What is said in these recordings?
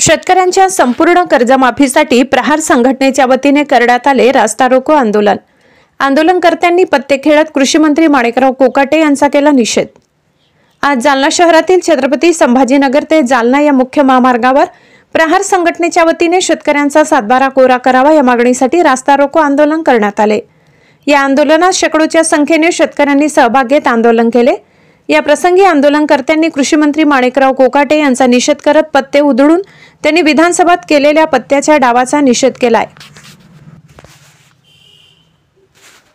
शेतकऱ्यांच्या संपूर्ण कर्जमाफीसाठी प्रहार संघटनेच्या वतीने करण्यात आले रास्ता रोको आंदोलन। आंदोलनकर्त्यांनी पत्ते खेळत कृषी मंत्री माणिकराव कोकाटे यांचा केला निषेध। आज जालना शहरातील छत्रपती संभाजीनगर ते जालना या मुख्य महामार्गावर प्रहार संघटनेच्या वतीने शेतकऱ्यांचा सातबारा कोरा करावा या मागणीसाठी रास्ता रोको आंदोलन करण्यात आले। या आंदोलनात शेकडोच्या संख्येने शेतकऱ्यांनी सहभाग घेत आंदोलन केले। या प्रसंगी आंदोलनकर्त्यांनी कृषी मंत्री माणिकराव कोकाटे यांचा निषेध करत पत्ते उधळून त्यांनी विधानसभेत केलेल्या पत्त्याच्या डावाचा निषेध केलाय।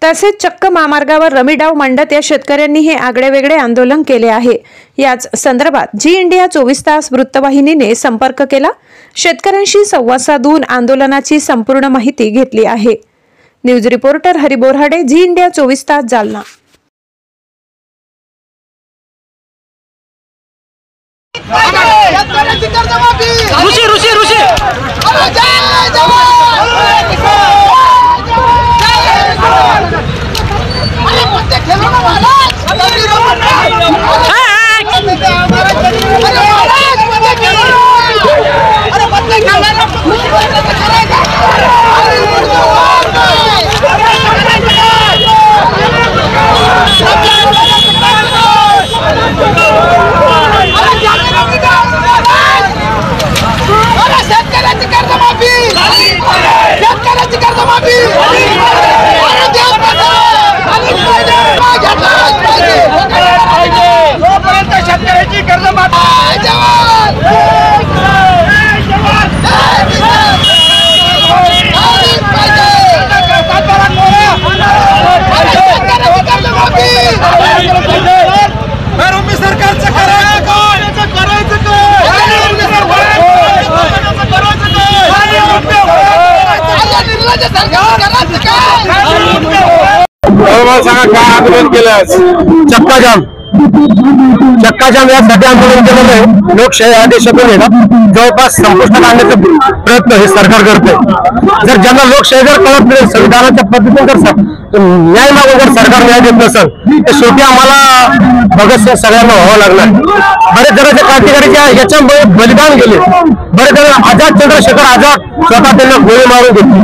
तसेच चक्क महामार्गावर रमी डाव मांडत या शेतकऱ्यांनी हे आगळेवेगळे आंदोलन केले आहे। याच संदर्भात जी इंडिया 24 तास वृत्तवाहिनीने संपर्क केला, शेतकऱ्यांशी संवाद साधून आंदोलनाची संपूर्ण माहिती घेतली आहे। न्यूज रिपोर्टर हरी बोराडे, जी इंडिया 24 तास, जालना। काय आंदोलन केलं? चक्का जाम यासाठी आंदोलन केलेलं आहे। लोकशाही आदेशातून जवळपास संपुष्टात आणण्याचा प्रयत्न हे सरकार करते। जर ज्यांना लोकशाही जर कळत नाही, संविधानाच्या पद्धतीने जर न्याय मागून जर सरकार न्याय देत नसेल तर शेवटी आम्हाला भगतसिंग सगळ्यांना व्हावं लागणार। बरेच जणांचे क्रांतिकारी याच्यामुळे बलिदान गेले। बरेच जण आझाद चंद्रशेखर आझाद स्वतः त्यांना गोळी मारून घेतली।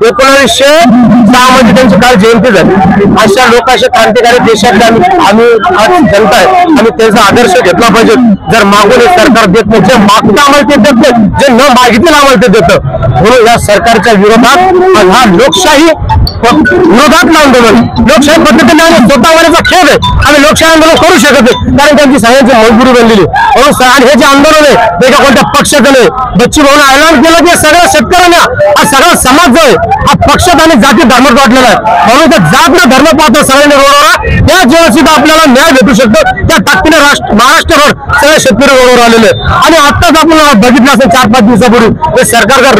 1906 मध्ये त्यांची काल जयंती झाली। अशा लोक, अशा क्रांतिकारी देशातले आम्ही आज जनता आहे, आम्ही त्यांचा आदर्श घेतला पाहिजे। जर मागून हे सरकार देत नाही, जे मागतं आम्हाला ते देत नाही, जे न मागितलं आम्हाला ते देतं। म्हणून या सरकारच्या विरोधात हा लोकशाही विरोधातलं आंदोलन, लोकशाही पद्धतीने स्वतःवरचा खेळ आहे। आम्ही लोकशाही आंदोलन करू शकत नाही, कारण त्यांची सगळ्यांची मजबुरी बनलेली। म्हणून हे जे आंदोलन आहे ते का कोणत्या पक्षाचं नाही। बच्चू भाऊने ऐलान केलं की सगळ्या शेतकऱ्यांना, हा सगळा समाज जो आहे हा पक्षात आणि जाती धर्मात वाटलेला आहे। म्हणून ते जात ना धर्म पाहतो सगळ्यांनी रोडवर, त्या जेव्हा आपल्याला न्याय भेटू शकतो त्या ताकदीने महाराष्ट्रभर सगळे शेतकरी रोडवर आलेले। आणि आत्ताच आपण बघितलं असेल 4-5 दिवसापूर्वी हे सरकार जर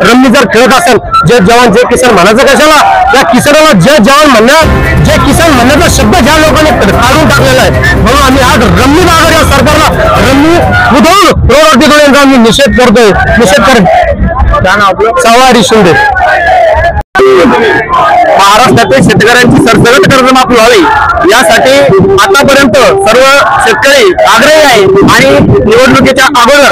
रम्मी जर खेळत असेल, जे जवान जे किसान म्हणायचं कशाला, या किसानाला जे जवान म्हणणं, जे किसान म्हणण्याचा शब्द ज्या लोकांनी काढून टाकलेला आहे। म्हणून आम्ही आज रम्मी नागर या सरकारला रम्मी उधळून रोडवरती यांचा आम्ही निषेध करतोय। निषेध करत सवारी शिंदे। महाराष्ट्रातील शेतकऱ्यांची सरसकट कर्जमाफी व्हावी यासाठी आतापर्यंत सर्व शेतकरी आग्रही आहे। आणि निवडणुकीच्या अगोदर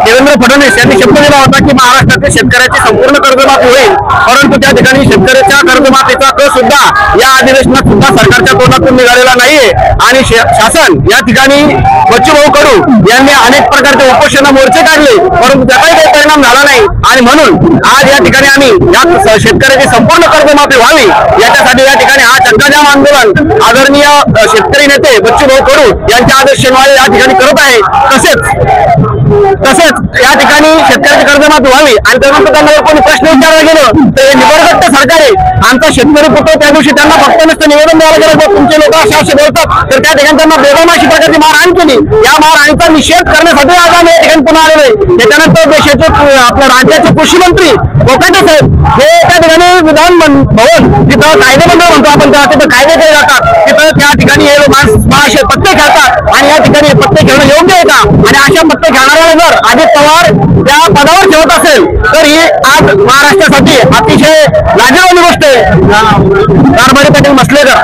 देवेंद्र फडणवीस यांनी शब्द दिला होता की महाराष्ट्रातील शेतकऱ्याची संपूर्ण कर्जमाफी होईल, परंतु त्या ठिकाणी शेतकऱ्याच्या कर्जमाफीचा क सुद्धा या अधिवेशनात सुद्धा सरकारच्या तोंडातून निघालेला नाहीये। आणि शासन या ठिकाणी बच्चूभाऊ कडू यांनी अनेक प्रकारचे उपोषण मोर्चे काढले, परंतु त्याचाही काही परिणाम झाला नाही। आणि म्हणून आज या ठिकाणी आम्ही या शेतकऱ्याची संपूर्ण कर्जमाफी व्हावी याच्यासाठी या ठिकाणी हा चक्काजाम आंदोलन आदरणीय शेतकरी नेते बच्चूभाऊ कडू यांच्या आदेशाने या ठिकाणी करत आहे। तसेच या ठिकाणी शेतकऱ्याची कर्जमाफी व्हावी। आणि त्यानंतर त्यांना कोणी प्रश्न विचारला गेलं तर हे निबरगट्ट सरकार आहे, आमचा शेतकरी पुत्र त्या दिवशी त्यांना फक्त नुसतं निवेदन द्यायला गेलं तर तुमचे लोक असे बोलतात, तर त्या ठिकाणी त्यांना बेदम अशी प्रकारची मारहाण केली। या मारहाणीचा निषेध करण्यासाठी आज आम्ही या ठिकाणी पुन्हा आलेलो आहे। त्याच्यानंतर देशाचे आपल्या राज्याचे कृषी मंत्री कोकाटे साहेब हे त्या ठिकाणी विधान भवन जिथं कायदेमंडळ म्हणतो आपण, तिथं कायदे केले जातात, तिथं त्या ठिकाणी हे लोक असे पत्ते खेळतात। आणि या ठिकाणी पत्ते खेळणं योग्य आहे का? आणि अशा पत्ते खेळणाऱ्याला जर अजित पवार त्या पदावर ठेवत असेल तर ही आज महाराष्ट्रासाठी अतिशय लाजिरवाणी गोष्ट आहे। कारभारी पाटील मसलेकर।